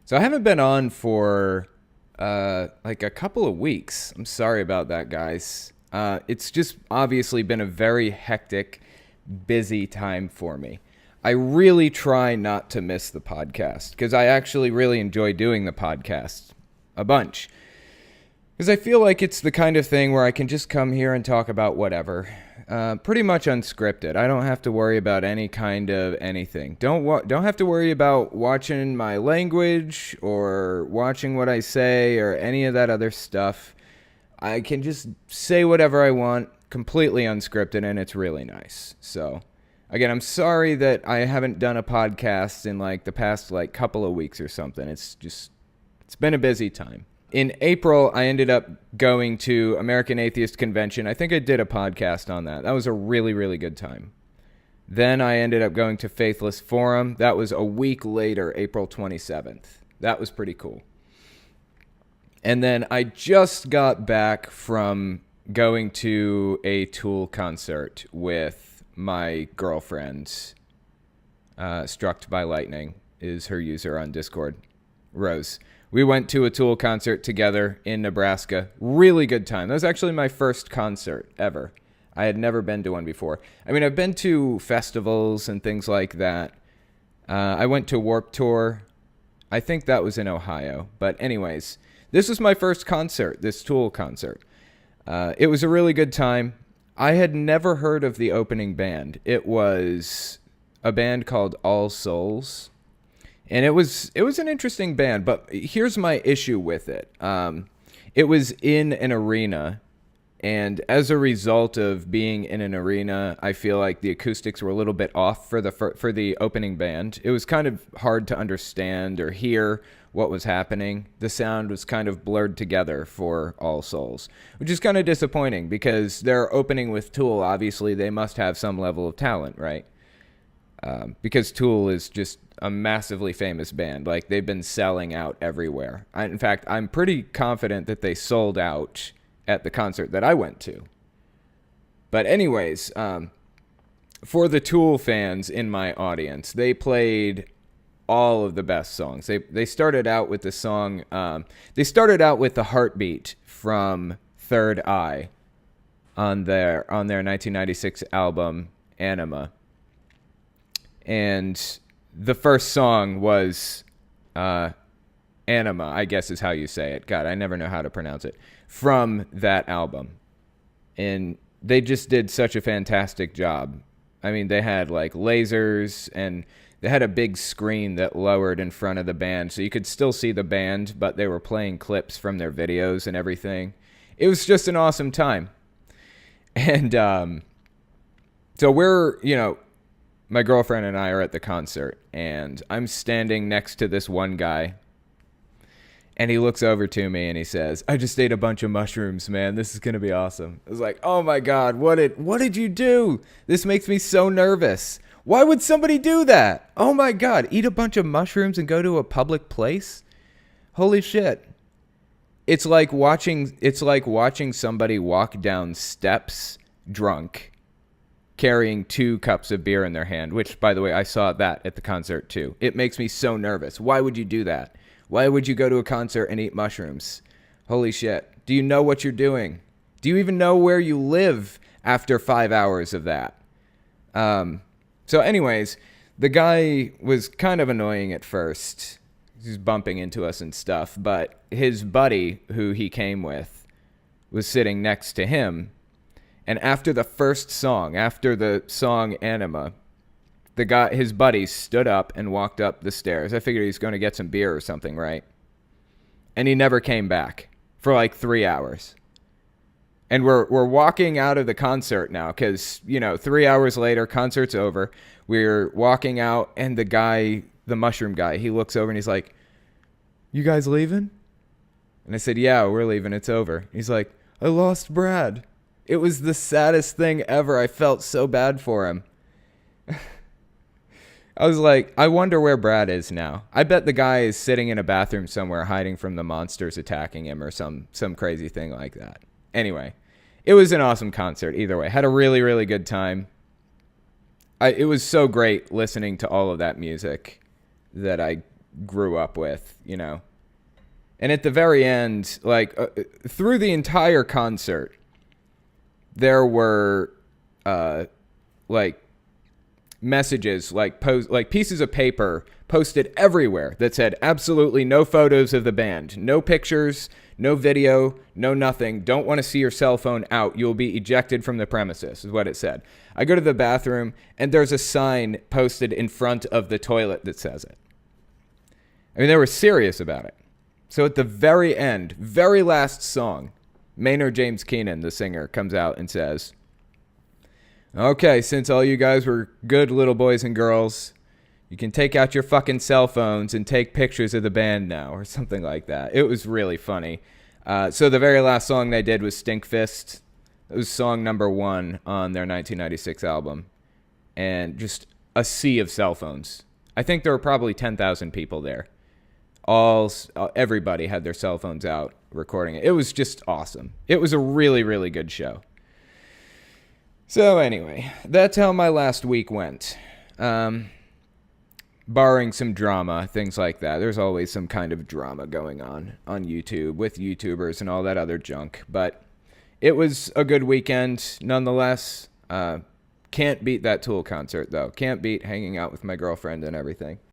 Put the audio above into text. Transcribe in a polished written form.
So I haven't been on for like a couple of weeks. I'm sorry about that, guys. It's just obviously been a very hectic, busy time for me. I really try not to miss the podcast because I actually really enjoy doing the podcast a bunch. Because I feel like it's the kind of thing where I can just come here and talk about whatever. Pretty much unscripted. I don't have to worry about any kind of anything. Don't have to worry about watching my language or watching what I say or any of that other stuff. I can just say whatever I want, completely unscripted, and it's really nice. So, again, I'm sorry that I haven't done a podcast in like the past like couple of weeks or something. It's been a busy time. In April, I ended up going to American Atheist Convention. I think I did a podcast on that. That was a really, really good time. Then I ended up going to Faithless Forum. That was a week later, April 27th. That was pretty cool. And then I just got back from going to a Tool concert with my girlfriend. Struck by Lightning is her user on Discord. Rose. We went to a Tool concert together in Nebraska. Really good time. That was actually my first concert ever. I had never been to one before. I mean, I've been to festivals and things like that. I went to Warped Tour. I think that was in Ohio. But anyways, this was my first concert, this Tool concert. It was a really good time. I had never heard of the opening band. It was a band called All Souls. And it was an interesting band, but here's my issue with it. It was in an arena, and as a result of being in an arena, I feel like the acoustics were a little bit off for the opening band. It was kind of hard to understand or hear what was happening. The sound was kind of blurred together for All Souls, which is kind of disappointing because they're opening with Tool. Obviously, they must have some level of talent, right? Because Tool is just a massively famous band. Like, they've been selling out everywhere. In fact, I'm pretty confident that they sold out at the concert that I went to. But anyways, for the Tool fans in my audience, they played all of the best songs. They started out with the song, they started out with the Heartbeat from Third Eye on their 1996 album, Anima. And the first song was Anima, I guess is how you say it. God, I never know how to pronounce it. From that album. And they just did such a fantastic job. I mean, they had like lasers and they had a big screen that lowered in front of the band. So you could still see the band, but they were playing clips from their videos and everything. It was just an awesome time. And so my girlfriend and I are at the concert, and I'm standing next to this one guy, and he looks over to me and he says, "I just ate a bunch of mushrooms, man. This is going to be awesome." I was like, "Oh my God, what did you do? This makes me so nervous. Why would somebody do that? Oh my God, eat a bunch of mushrooms and go to a public place? Holy shit." It's like watching somebody walk down steps drunk, carrying 2 cups of beer in their hand, which, by the way, I saw that at the concert too. It makes me so nervous. Why would you do that? Why would you go to a concert and eat mushrooms? Holy shit. Do you know what you're doing? Do you even know where you live after 5 hours of that? So anyways, the guy was kind of annoying at first. He was bumping into us and stuff, but his buddy, who he came with, was sitting next to him. And after the song Anima, his buddy stood up and walked up the stairs. I figured he was going to get some beer or something, right? And he never came back for like 3 hours. And we're walking out of the concert now because, 3 hours later, concert's over. We're walking out, and the mushroom guy, he looks over and he's like, "You guys leaving?" And I said, "Yeah, we're leaving. It's over." He's like, "I lost Brad." It was the saddest thing ever. I felt so bad for him. I was like, I wonder where Brad is now. I bet the guy is sitting in a bathroom somewhere hiding from the monsters attacking him or some crazy thing like that. Anyway, it was an awesome concert either way. Had a really, really good time. It was so great listening to all of that music that I grew up with, you know. And at the very end, like through the entire concert, there were like messages, like pieces of paper posted everywhere that said absolutely no photos of the band, no pictures, no video, no nothing. Don't want to see your cell phone out. You'll be ejected from the premises, is what it said. I go to the bathroom and there's a sign posted in front of the toilet that says it. I mean, they were serious about it. So at the very end, very last song, Maynard James Keenan, the singer, comes out and says, okay, since all you guys were good little boys and girls, you can take out your fucking cell phones and take pictures of the band now, or something like that. It was really funny. So the very last song they did was Stink Fist. It was song number 1 on their 1996 album. And just a sea of cell phones. I think there were probably 10,000 people there. Everybody had their cell phones out recording it. It was just awesome. It was a really, really good show. So anyway, that's how my last week went. Barring some drama, things like that. There's always some kind of drama going on YouTube with YouTubers and all that other junk. But it was a good weekend nonetheless. Can't beat that Tool concert, though. Can't beat hanging out with my girlfriend and everything.